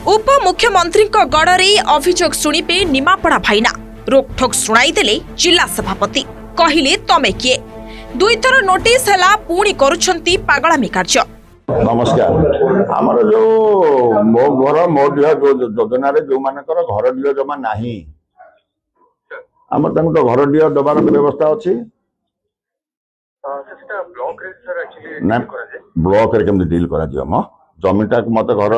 उपमुख्यमंत्री गड़े अभियोग शुणिबे निमापड़ा भाईना रोकठोक शुणाईदेले जिला सभापति कहले तमे किए दुईथर नोटिस हैला पुणी करुछंती पागलामी कार्य। नमस्कार आमर जो मो घर मो दिह योजना जो मानकर घर दिह जमा नाही आमर तो घर दिह दबार व्यवस्था अच्छी ब्लॉक रे केमती डील करा जियो जमीटा मत घर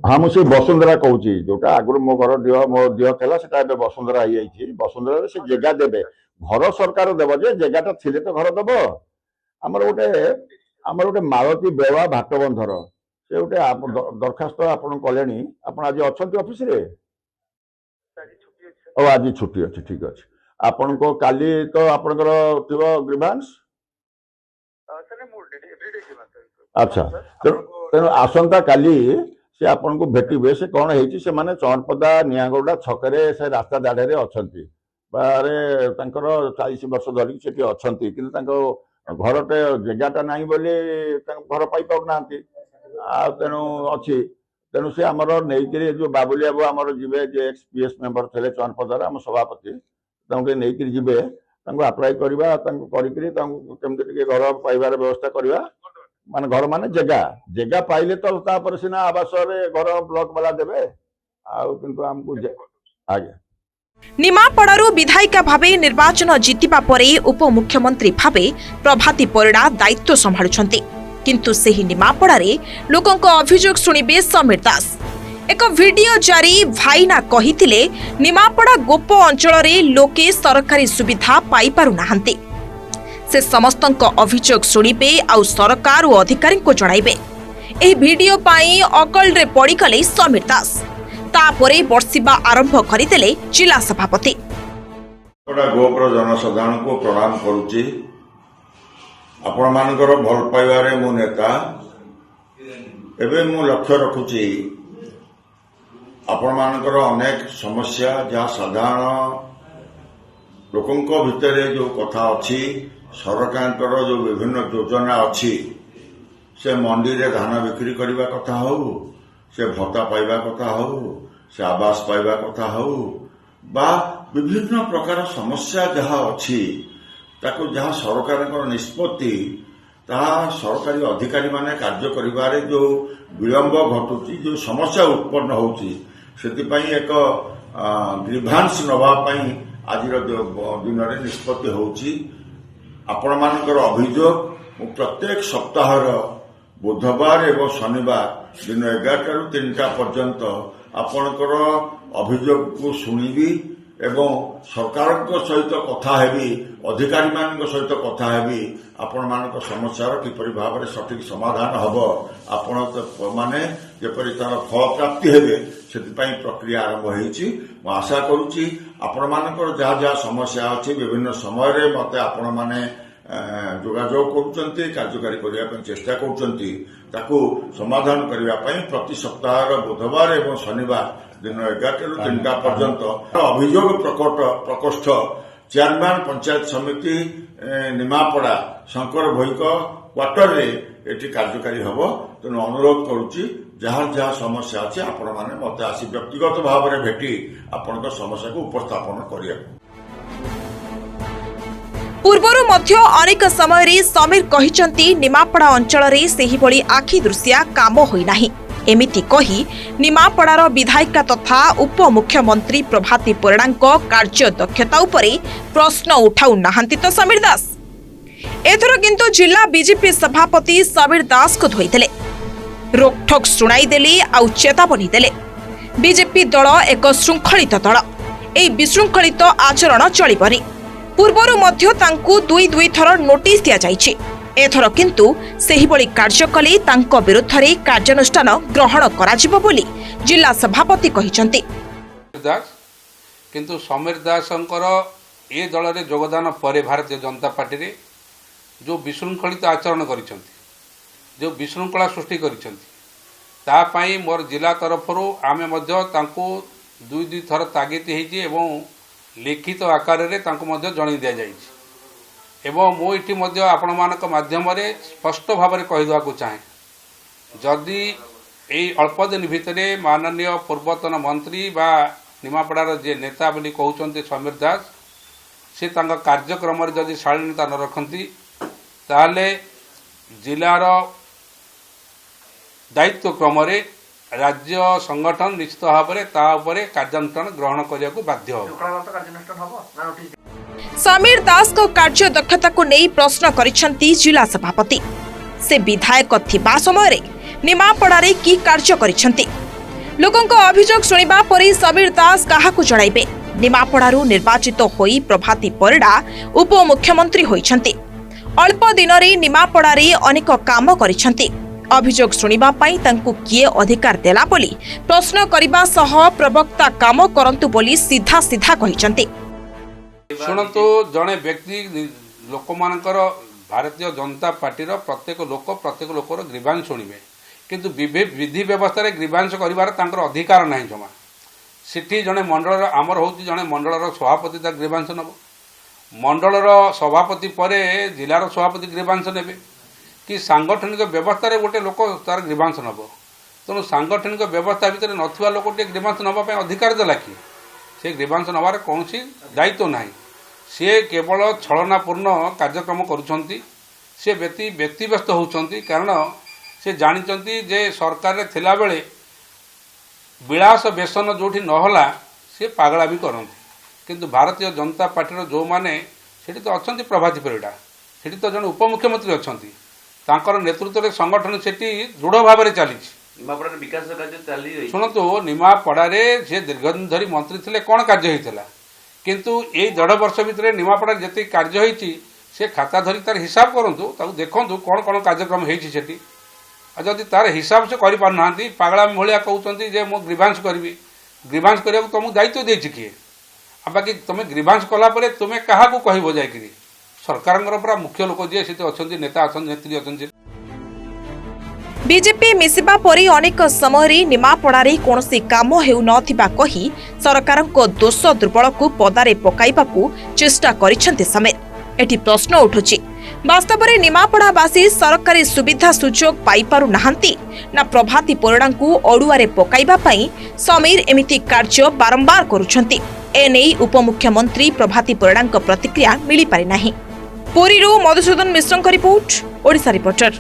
हाँ मुझे वसुंधरा कहूँ जोटा आगुरी मो घर मो दिह था से वसुंधरा हो वसुंधरा से जगह देवे घर सरकार देव जे जगहटा थिले तो घर देव आमर गोटे मालती बेवा भाटबंधर से गोटे दरखास्त आपन कले आप आज अच्छा ऑफिस रे आज छुट्टी अच्छी ठीक अच्छे आपण को काली तो आपनकर थिबो ग्रीवांस अच्छा तेणु आसंता काली से आपन को भेटिबे से कौन है से माने चौनपदा नियागोडा छकरे से रास्ता दाढ़े अच्छी बारे 40 वर्ष धरिक से अच्छी कि घरटे जगहटा ना बोली घर पाई पाना तेणु अच्छी तेणु से आमर नहीं जो बाबुलिया बाबू आमर जीवे जे एक्स पीएस मेंबर थे चौनपदार आम सभापति नहीं जीवे अप्लाई करवा केमती घर पाइबार व्यवस्था करवा मान घर माने जगह पाइले तो तापर सिना आवास रे घर ब्लॉक वाला देबे किंतु हमको आगे निमापड़ारू विधायिका भावे निर्वाचन जीतिबा परे उपमुख्यमंत्री भावे प्रभाती परिड़ा दायित्व संभाळुछंती किंतु सेही निमापड़ारे लोकंक अभियोग सुनिबे समीर दास एक वीडियो जारी भाईना कहिथिले निमापड़ा गोप अंचल रे लोके सरकारी सुविधा पाई पारु नाहंती से समस्तंक अभियोग सुनिबे आउ सरकार और अधिकारी को जणाइबे एही वीडियो पाई अकल रे पड़ीगले समीर दास तापरे बर्षिबा आरंभ करिदेले जिला सभापति गोपर जनसाधारण को प्रणाम करुची आपण मानकर भल पाइबारे मो नेता एबे मो लक्ष्य रखुची आपण मानकर अनेक समस्या जहाँ साधारण लोकंक भितरे जो कथा अच्छी सरकार जो विभिन्न योजना अच्छी से मंडी रे धान बिक्री करने कथा हो से भत्ता पाइबा कथा हो से आवास पाइबा कथा हो बा विभिन्न प्रकार समस्या जहाँ अच्छी ताको जहाँ सरकार निष्पत्ति ताहा सरकारी अधिकारी माने कार्य करिबारे जो विलंब घटुची जो समस्या उत्पन्न होची सेतिपई एक ग्रीवांस नवा पई आज दिन में निष्पत्ति होची आपण मानकर अभियोग प्रत्येक सप्ताह बुधवार एवं शनिवार दिन 11 ରୁ 3टा पर्यंत आपणकर अभियोग को सुनिबी एवं सरकार सहित कथा हेबी अधिकारी मान सहित कथा हेबी आपण मान समस्यार किपरि भाव में सठिक समाधान हम आपण माने जेपरि तार फल प्राप्ति हेबे सेतिपई प्रक्रिया आरंभ होईची मो आशा करूची आपण मानकर जहाँ जहाँ समस्या अच्छी विभिन्न समय रे मते आपण माने जोगाजोग करुचंती कार्यकारी करने चेष्टा करुचंती ताकू समाधान करने प्रति सप्ताह बुधवार एवं शनिवार दिन 11 ରୁ 3ଟା पर्यंत अभियोग प्रकोष्ठ चेयरमैन पंचायत समिति निमापड़ा शंकर भोईक क्वार्टर रे एटी कार्यकारी हब तेणु अनुरोध करुच्ची जहाँ जहाँ समस्या अच्छे आपण मैंने मत आसी व्यक्तिगत भाव में भेटी आपण समस्या को उपस्थापन करिया पूर्वरु मध्य अनेक समय रे समीर कहिचंती निमापड़ा अंचल रे सेही बळी आखि दृश्या काम होई नाही एमिति कही निमापड़ार विधायिका तथा उपमुख्यमंत्री प्रभाती परिणांक कार्य दक्षता उपरे प्रश्न उठाउ नाहंती तो समीर दास एथर किंतु जिला बीजेपी सभापति समीर दास को धोइदेले रोकठोक सुनाई देले आउ चेतावनी देले बीजेपी दल एक श्रृंखलित दल एई विशृंखलित आचरण चलिबनी पूर्वरु मध्य तांकु दुई थर नोटिस दिया जाइछि एथर किंतु सेही बळी कार्य कले तांको विरुद्ध रे कार्यानुष्ठान ग्रहण कराजिबो बोली जिला सभापति कहिसंती दास किंतु समीर दासंकर ए दल रे योगदान परे भारतीय जनता पार्टी रे जो विशृंखलित आचरण करिसंती जो विशृंखला सृष्टि करिसंती ता पई मोर जिला तरफरु आमे मध्य तांको दुई थर तागित हेछि एवं लिखित आकार रे तांको मध्य जणाई दिया जाइछि एवं मो इटी मध्य आपण मानक माध्यम रे स्पष्ट भाव में कहिदवा को चाहे जदि यही अल्प दिन भितर माननीय पूर्वतन मंत्री बा निमापड़ार जे नेता बोली कहते समीर दास से कार्यक्रम जदि शालीनता न रखती ताहले जिलार दायित्व क्रम राज्य संगठन निश्चित भाव में कार्यानुष्ठान ग्रहण करने को बाध्य हो। समीर दास को कार्य दक्षता को नहीं प्रश्न करिसेंती जिला सभापति। से विधायक थिबा समय निमापड़ारे की कार्य करिसेंती लोकंक अभियोग सुनिबा परि समीर दास काहाकू जणाइबे। निमापड़ारू निर्वाचित होई प्रभाती परिडा उप मुख्यमंत्री होइछंती। अल्प दिन रे निमापड़ारे अनेक काम करिसेंती। अभियोग सुनिबा पई तांकू किए अधिकार देला बोली प्रश्न करिबा सह प्रवक्ता काम करंतु बोली सीधा सीधा कहिसेंती। शुणु जड़े व्यक्ति लोक मानकर भारतीय जनता पार्टी प्रत्येक लोकर ग्रीवांश शुणवे किंतु विधि व्यवस्था ग्रीवांश कर अधिकार ना जमा सिटी जड़े मंडल आमर हूँ जड़े मंडलर सभापति ग्रीवांश नब मंडलर सभापति पर जिलार सभापति ग्रीवांश ने कि सांगठनिक व्यवस्था गोटे लोक तार ग्रीवांश नब तेणु सांगठनिक व्यवस्था भितर नथिबा लोक ग्रीवांश नवाई अधिकार देला कि से ग्रीवांश नवार कौन दायित्व ना सी केवल छलनापूर्ण कार्यक्रम करुँच से व्यक्तिव्यस्त होती कारण से जानते जे सरकार रे थिला बेले विलास बेसन जो नहला सी पागला भी करती किंतु भारतीय जनता पार्टी जो मैंने सेठी तो अच्छा प्रभाती परिडा सेठी तो जन उपमुख्यमंत्री अच्छा तांकर नेतृत्व में संगठन सेठी दृढ़ भाव में चली विकास कार्य शुणु निमापड़ारे से दीर्घदिन धरी मंत्री थे कौन कार्य होता किंतु ये 1.5 वर्ष भितर निमापड़ा जिते कार्य होती से खाता धरी तार हिसाब करूँ देखूँ कौन कौन कार्यक्रम होती जदि तार हिसाब से करना पागला भाया कहते जे मो ग्रीवांश करी ग्रीवांश करने को तुमको दायित्व देछि किए आ बाकी तुम ग्रीवांश कलापर तुम्हें क्या कह जाकि सरकार पूरा मुख्य लोक जी से अच्छा नेता अच्छा नेत्री अच्छा बीजेपी मिसिबा परी अनेक समय निमापड़ारे कौनसी काम हेउ नथिबा कही सरकार को दोष दुर्बल को पदारे पकाइबाकू चेष्टा करिसेंती समेत एठी प्रश्न उठुछि वास्तव में निमापड़ावासी सरकारी सुविधा सुजोग पाई पारु नाहंती ना प्रभाती परिडांकू अडुआरे पकाइबा पई समीर एमिति कार्य बारंबार करुछंती एने उपमुख्यमंत्री प्रभाती परिडांक प्रतिक्रिया मिली पारि नाही। पुरीरू मधुसूदन मिश्रଙ୍କ रिपोर्ट ओडिशा रिपोर्टर।